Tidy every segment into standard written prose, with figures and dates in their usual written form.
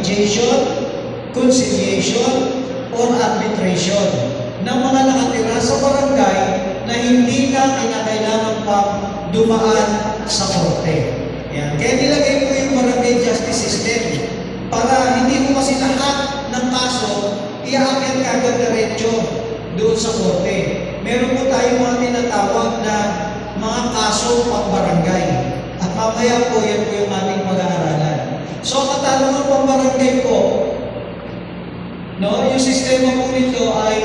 mediation, conciliation, or arbitration ng mga nakatira sa barangay na hindi na kinakailangan pang dumaan sa korte. Yan. Kaya nilagay ko yung barangay justice system para hindi mo kasi lahat ng kaso iaakit kagad diretso doon sa korte. Meron po tayong mga tinatawag na mga kaso pang barangay. At mamaya po, yan po yung ating pag-aaralan. So, ang katanungan pang barangay po, no, yung sistema po nito ay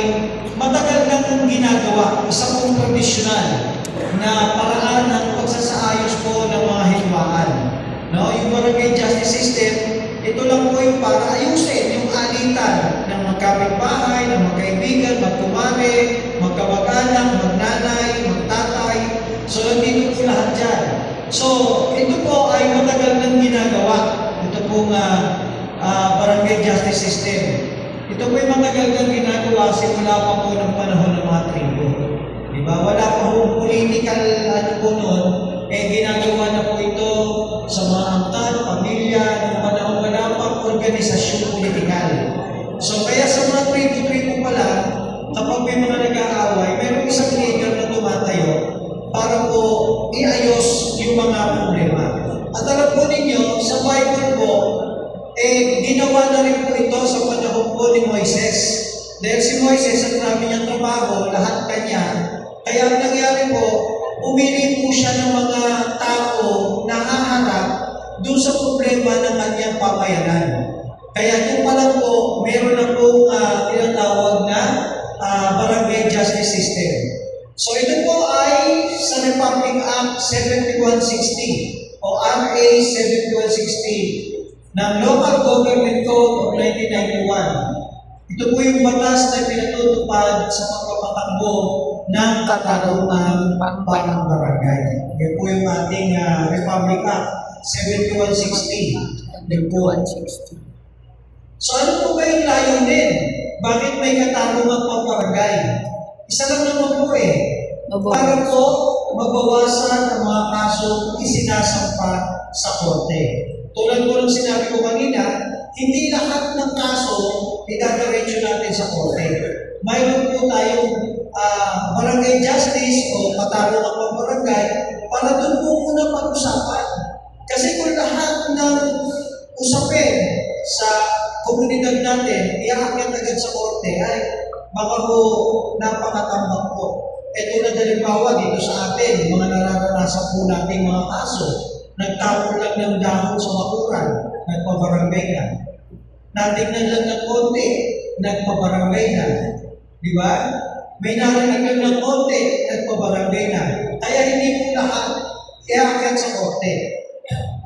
matagal nang ginagawa, isa pong tradisyonal na paraan ng pagsasaayos po ng mga hidwaan. No, yung barangay justice system, ito lang po yung para ayusin yung alitan ng magkapitbahay, ng magkaibigan, magkumare, magkamag-anak, magnanay, magtatay. So, nandito po lahat dyan. So, ito po ay matagal nang ginagawa. Ito pong barangay justice system. Ito po yung matagal nang ginagawa simula pa po ng panahon ng mga tribo. Diba? Wala pa po political po noon, ginagawa na po ito sa mga angkan, pamilya, ng panahon wala pang organisasyon politikal. So kaya sa mga tribo-tribo pala, kapag may mga nag-aaway, mayroong isang leader na tumatayo para po iayos yung mga problema. At alam po ninyo, sa Bible po, ginawa na rin po ito sa panahon po ni Moises. Dahil si Moises, ang dami niyang trabaho, lahat kanya. Kaya ang nangyari po, umili po siya ng mga tao na haharap doon sa problema ng kanyang pamayanan. Kaya doon pa lang po, meron na po tinatawag na barangay justice system. So ito po ay sa Republic Act 7160 o RA 7160 ng Local Government Code of 1991. Ito po yung batas na pinatutupad sa pagpapatakbo ng katarungan pang barangay. Yan po yung ating Republic Act 7160. So ano po ba yung layunin? Bakit may katarungan pang barangay? Isa lang naman po para po mabawasan ang mga kaso isinasampa sa korte. Tulad po ng sinabi ko kanina, hindi lahat ng kaso idadiretso natin sa korte. Mayroon po tayong barangay justice o katarungan pang barangay para doon po muna pag-usapan. Kasi kung lahat ng usapin sa komunidad natin, iaakyat agad sa korte, ay baka po napakatambak po. Tulad halimbawa dito sa atin, mga nararanasan po natin mga kaso, nagtapon lang ng dahon sa bakuran, nagpabarangay na. Natignan lang ng konti, nagpabarangay na. Di ba? May narinig lang ng konti, nagpabarangay na. Kaya hindi po lahat iakyat sa korte.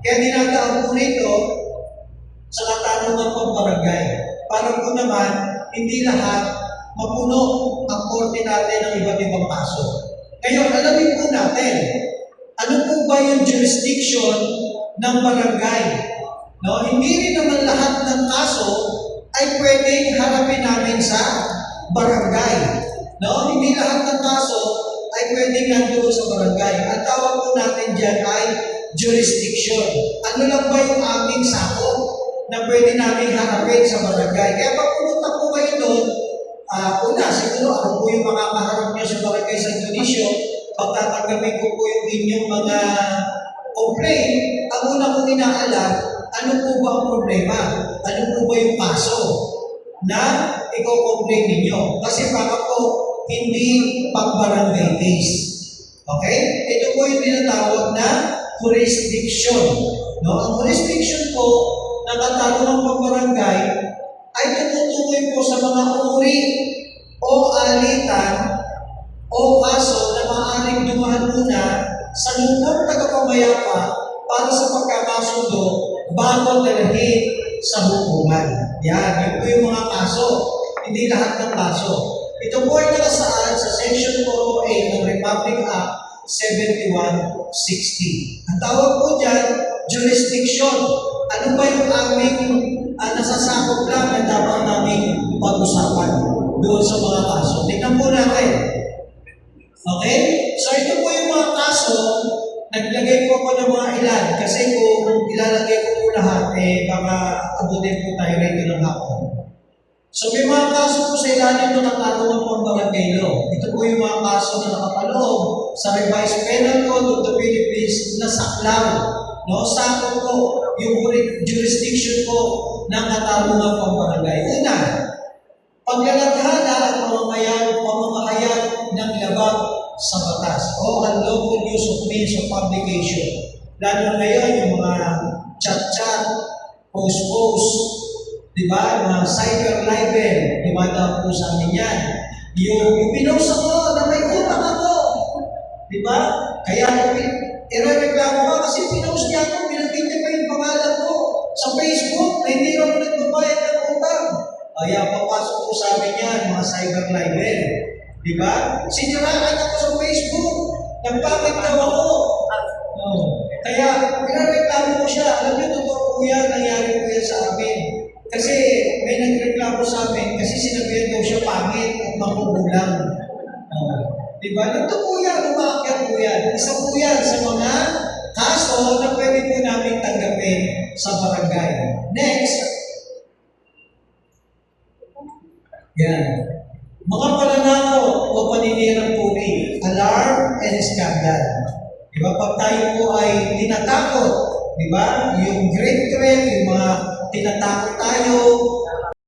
Kaya dinadaan po nito sa katanungan pang barangay. Para po naman, hindi lahat mapuno ang korte natin ng iba't ibang kaso. Ngayon, alamin po natin, ano po ba yung jurisdiction ng barangay? No, hindi rin naman lahat ng kaso ay pwedeng harapin namin sa barangay. No, hindi lahat ng kaso ay pwedeng nandoon sa barangay. Ang tawag po natin dyan ay jurisdiction. Ano lang ba yung aming sakop na pwede namin harapin sa barangay? Kaya pag pumunta po kayo doon, una, siguro ako po yung makakaharap nyo sa barangay sa judisyo, pagtatanggapin ko po yung inyong mga complaint, ang una kong inaalam, ano po ba ang problema? Ano po ba yung kaso na i-complain ninyo? Kasi baka po hindi pang-barangay case. Okay? Ito po yung tinatawag na jurisdiction. No? Ang jurisdiction po ng katarungan pang barangay ay tumutukoy po sa mga uri o alitan o kaso na maaaring dumaan muna sa lupong tagapamayapa para sa pagkakasundo bago dalhin sa hukuman. Yan, yun po yung mga kaso. Hindi lahat ng kaso. Ito po ay nakasaad sa Section 408 ng Republic Act 7160. Ang tawag po dyan, jurisdiction. Ano ba yung aming nasasakop lang na dapat namin pag-usapan doon sa mga kaso? Tingnan po natin. Okay? So ito po yung mga kaso, naglagay po ako ng mga ilan kasi kung ilalagay ko po lahat, baka abutin po tayo rito ng hapon. So may mga kaso po sa ilalim ng katarungan pang barangay law. Ito po yung mga kaso na nakapaloob sa Revised Penal Code of the Philippines na saklaw. No, sakop po yung jurisdiction po ng katarungan pang barangay. Una, paglalathala at pamamahayag ng labag sa batas o unlawful use of means of publication. Lalo ngayon yung mga chat-chat, post-post, di ba? Mga cyber libel, dumadaan po sa amin yan. Yung pinost ako na may utang ako, di ba? Kaya irereklamo ka kasi pinost niya ako, pinagkita pa yung pangalan ko sa Facebook na hindi ako nagbabayad ng utang. Kaya papasok po sa amin yan, mga cyber libel. Di ba? Siniraan ako sa Facebook, nagpapit daw ako. Kaya irereklamo ko siya. Alam niyo, totoo po yan, nangyari po yan sa amin. Kasi may nagreklamo sa amin kasi sinabihan daw siya pangit at makukulang. Diba? Ito po yan, umakyat po yan. Isa po yan sa mga kaso na pwede po namin tanggapin sa barangay. Next. Yan. Mga pananako o paninirang puri, alarm and scandal. Diba? Pag tayo po ay tinatakot, diba? Yung great threat, yung mga tinatakot tayo,